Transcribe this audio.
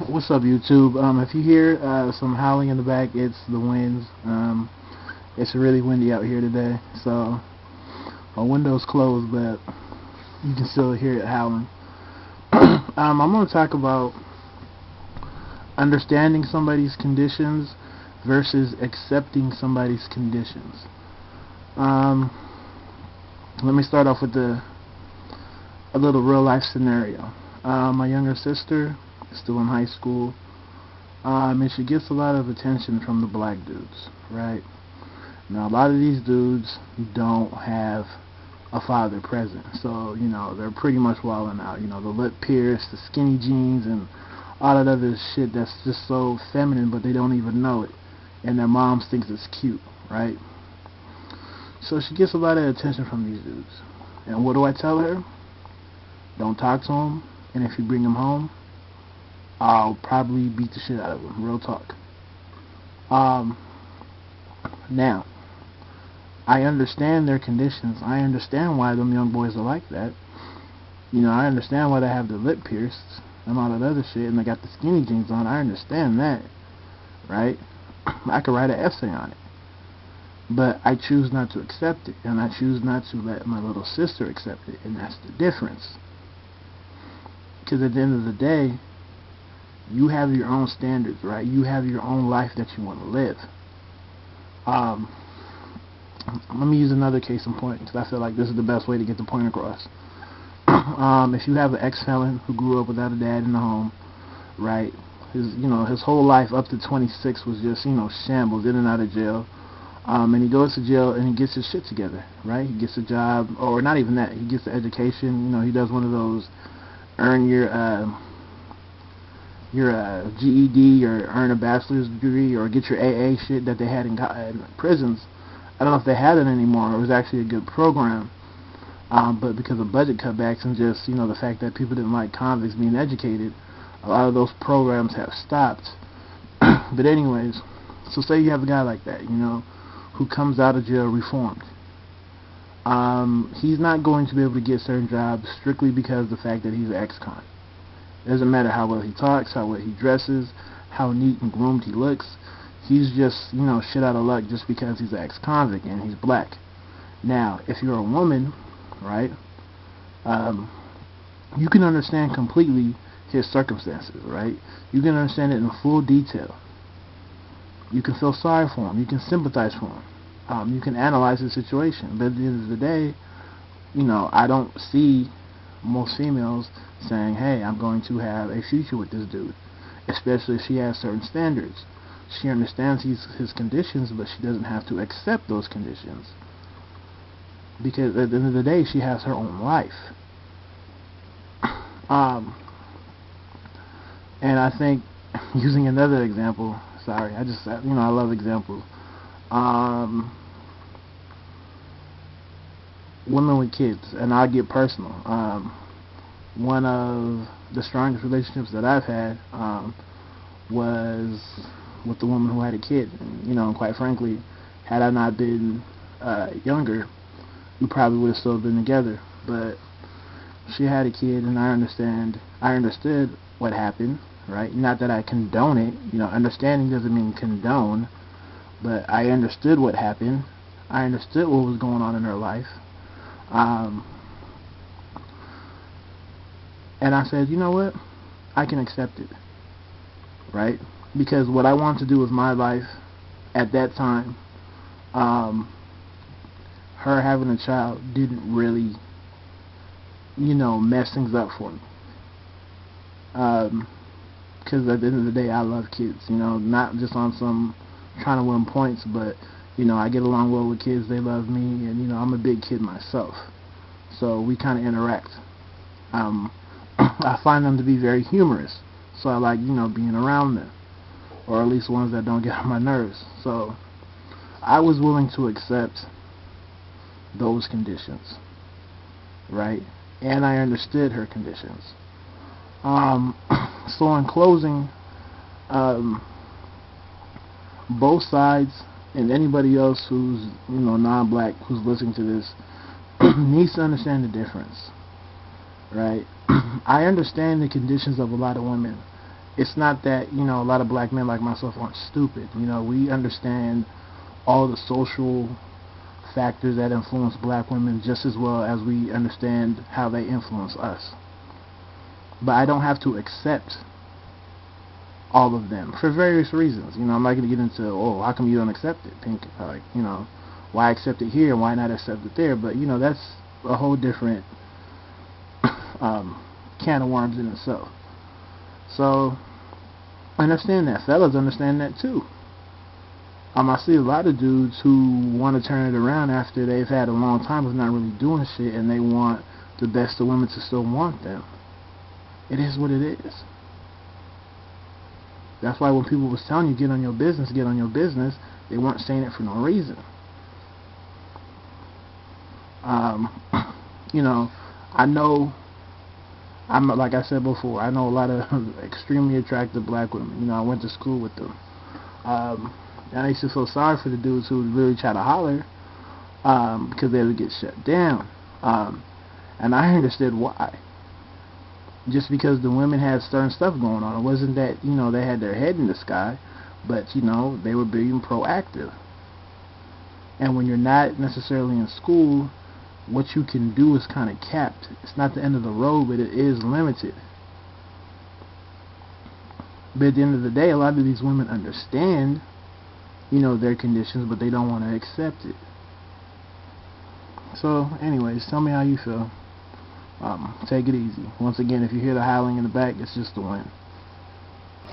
What's up, YouTube? If you hear some howling in the back, it's the winds. It's really windy out here today, so my window's closed, but you can still hear it howling. I'm going to talk about understanding somebody's conditions versus accepting somebody's conditions. Um, Let me start off with a little real life scenario. My younger sister is still in high school. And she gets a lot of attention from the black dudes, right? Now, a lot of these dudes don't have a father present, so, they're pretty much wilding out. The lip pierced, the skinny jeans, and all that other shit that's just so feminine, but they don't even know it. And their moms thinks it's cute, right? So she gets a lot of attention from these dudes. And what do I tell her? Don't talk to him, and if you bring him home, I'll probably beat the shit out of him. Real talk. Um, Now, I understand their conditions. I understand why them young boys are like that. I understand why they have their lip pierced and all that other shit, and they got the skinny jeans on. I understand that, right? I could write an essay on it. But I choose not to accept it, and I choose not to let my little sister accept it, and that's the difference. Because at the end of the day, you have your own standards, right? You have your own life that you want to live. Um, Let me use another case in point, because I feel like this is the best way to get the point across. If you have an ex-felon who grew up without a dad in the home, right? His whole life up to 26 was just, shambles, in and out of jail. And he goes to jail and he gets his shit together, right? He gets a job, or not even that. He gets the education. He does one of those earn your GED or earn a bachelor's degree or get your AA shit that they had in prisons. I don't know if they had it anymore. It was actually a good program. But because of budget cutbacks and just, the fact that people didn't like convicts being educated, a lot of those programs have stopped. But anyways, so say you have a guy like that, who comes out of jail reformed. He's not going to be able to get certain jobs strictly because of the fact that he's an ex-con. It doesn't matter how well he talks, how well he dresses, how neat and groomed he looks. He's just, shit out of luck just because he's an ex-convict and he's black. Now, if you're a woman, right, you can understand completely his circumstances, right? You can understand it in full detail. You can feel sorry for him. You can sympathize for him. You can analyze the situation. But at the end of the day, I don't see most females saying, hey, I'm going to have a future with this dude, especially if she has certain standards. She understands his conditions, but she doesn't have to accept those conditions, because at the end of the day, she has her own life. Um, and I think, using another example, sorry, I love examples. Women with kids, and I'll get personal. One of the strongest relationships that I've had was with the woman who had a kid. And, quite frankly, had I not been younger, we probably would have still been together. But she had a kid, and I understood what happened, right? Not that I condone it. Understanding doesn't mean condone, but I understood what happened. I understood what was going on in her life. And I said, you know what? I can accept it, right? Because what I wanted to do with my life at that time, her having a child didn't really, mess things up for me. Because at the end of the day, I love kids, not just on some trying to win points, but, I get along well with kids, they love me, and, I'm a big kid myself. So we kind of interact. I find them to be very humorous, so I like, being around them, or at least ones that don't get on my nerves. So I was willing to accept those conditions, right? And I understood her conditions. So in closing, both sides and anybody else who's, non-black, who's listening to this, needs to understand the difference, right? I understand the conditions of a lot of women, it's not that, you know, a lot of black men like myself aren't stupid. You know, we understand all the social factors that influence black women just as well as we understand how they influence us. But I don't have to accept all of them for various reasons. You know, I'm not going to get into, oh, how come you don't accept it, Pink? Like, you know, why accept it here and why not accept it there? But, you know, that's a whole different can of worms in itself. So, I understand that. Fellas understand that too. I see a lot of dudes who want to turn it around after they've had a long time of not really doing shit, and they want the best of women to still want them. It is what it is. That's why when people was telling you get on your business, they weren't saying it for no reason. You know, I know, like I said before, I know a lot of extremely attractive black women. You know, I went to school with them. And I used to feel sorry for the dudes who would really try to holler because they would get shut down. And I understood why. Just because the women had certain stuff going on. It wasn't that, you know, they had their head in the sky, but, you know, they were being proactive. And when you're not necessarily in school, what you can do is kind of capped. It's not the end of the road, but it is limited. But at the end of the day, a lot of these women understand, you know, their conditions, but they don't want to accept it. So, anyways, tell me how you feel. Take it easy. Once again, if you hear the howling in the back, it's just the wind.